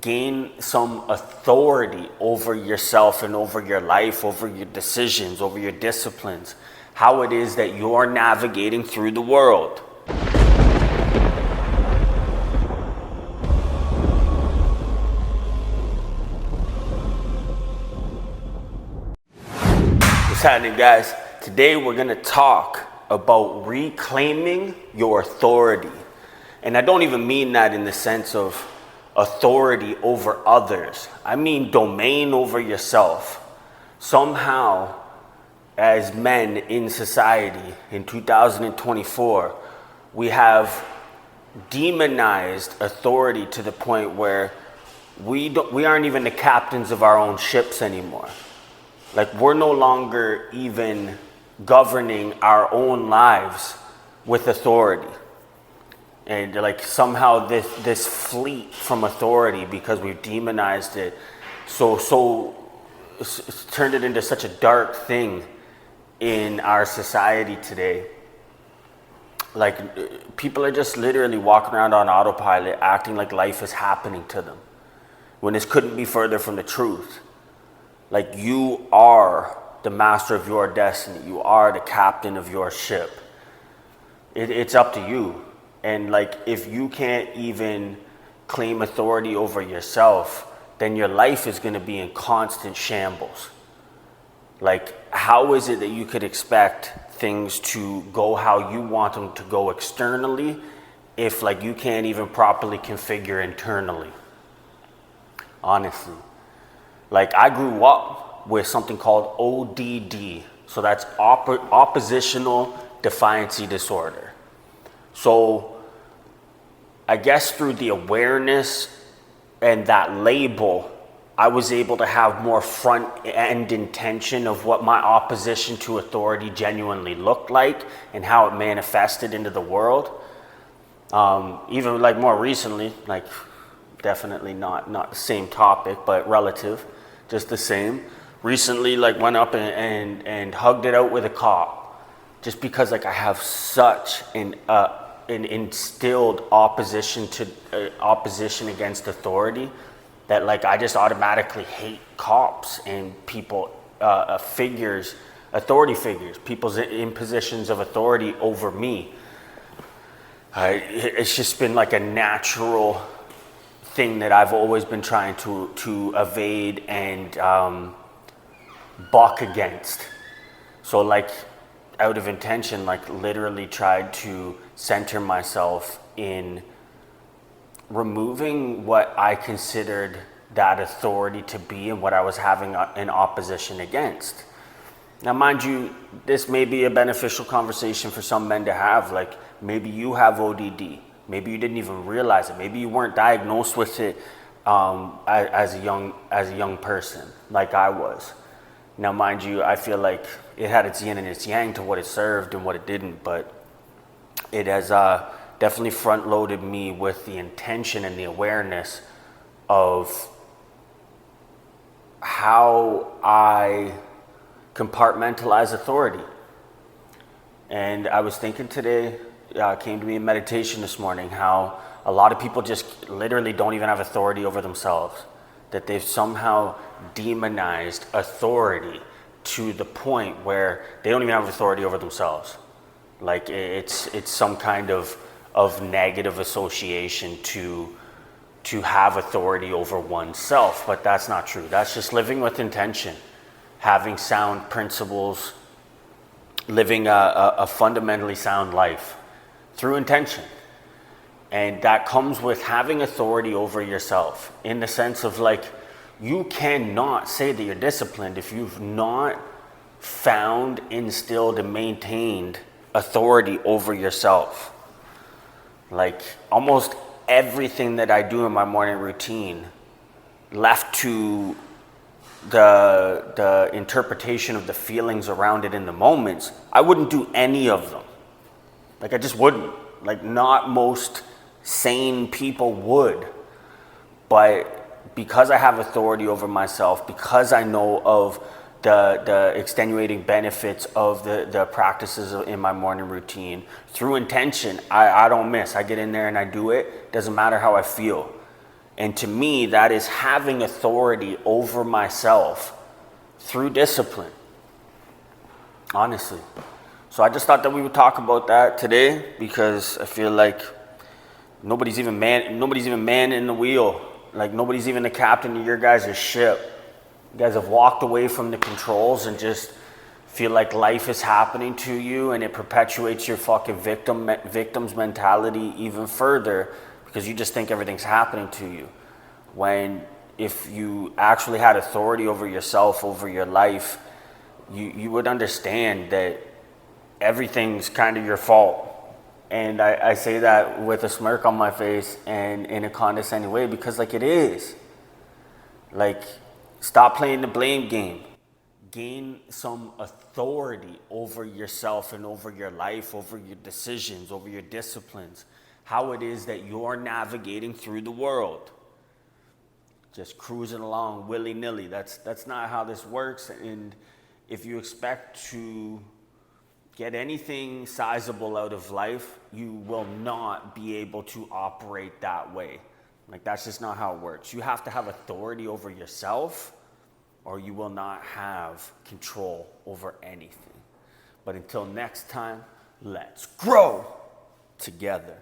gain some authority over yourself and over your life, over your decisions, over your disciplines, how it is that you're navigating through the world. What's happening, guys? Today we're going to talk about reclaiming your authority. And I don't even mean that in the sense of authority over others. I mean domain over yourself. Somehow, as men in society in 2024, we have demonized authority to the point where we aren't even the captains of our own ships anymore. Like, we're no longer even governing our own lives with authority. And like somehow this fleet from authority, because we've demonized it, so it's turned it into such a dark thing in our society today. Like, people are just literally walking around on autopilot, acting like life is happening to them, when this couldn't be further from the truth. Like, you are the master of your destiny. You are the captain of your ship. It's up to you. And like, if you can't even claim authority over yourself, then your life is going to be in constant shambles. Like, how is it that you could expect things to go how you want them to go externally if like you can't even properly configure internally? Honestly. Like, I grew up with something called ODD. So that's oppositional defiancy disorder. So I guess through the awareness and that label, I was able to have more front end intention of what my opposition to authority genuinely looked like and how it manifested into the world. Even like more recently, like definitely not the same topic, but relative, just the same. Recently, like, went up and hugged it out with a cop, just because like I have such an instilled opposition against authority that like I just automatically hate cops and people, authority figures, people's in positions of authority over me. It's just been like a natural thing that I've always been trying to evade and buck against. So like, out of intention, like literally tried to center myself in removing what I considered that authority to be and what I was having an opposition against. Now, mind you, this may be a beneficial conversation for some men to have. Like, maybe you have ODD. Maybe you didn't even realize it. Maybe you weren't diagnosed with it as a young person, like I was. Now, mind you, I feel like it had its yin and its yang to what it served and what it didn't, but it has definitely front-loaded me with the intention and the awareness of how I compartmentalize authority. And I was thinking today, came to me in meditation this morning, how a lot of people just literally don't even have authority over themselves. That they've somehow demonized authority to the point where they don't even have authority over themselves. Like, it's some kind of negative association to have authority over oneself, but that's not true. That's just living with intention, having sound principles, living a fundamentally sound life through intention. And that comes with having authority over yourself, in the sense of like, you cannot say that you're disciplined if you've not found, instilled, and maintained authority over yourself. Like, almost everything that I do in my morning routine, left to the interpretation of the feelings around it in the moments, I wouldn't do any of them. Like, I just wouldn't. Like, not most sane people would. But because I have authority over myself, because I know of the extenuating benefits of the practices in my morning routine, through intention, I don't miss. I get in there and I do it. Doesn't matter how I feel. And to me, that is having authority over myself through discipline, honestly. So I just thought that we would talk about that today, because I feel like nobody's even man in the wheel. Like, nobody's even the captain of your guys' ship. You guys have walked away from the controls and just feel like life is happening to you, and it perpetuates your fucking victim's mentality even further, because you just think everything's happening to you. When if you actually had authority over yourself, over your life, you would understand that everything's kind of your fault. And I say that with a smirk on my face and in a condescending way, because like, it is. Like, stop playing the blame game. Gain some authority over yourself and over your life, over your decisions, over your disciplines, how it is that you're navigating through the world. Just cruising along willy-nilly. That's not how this works. And if you expect to get anything sizable out of life, you will not be able to operate that way. Like, that's just not how it works. You have to have authority over yourself, or you will not have control over anything. But until next time, let's grow together.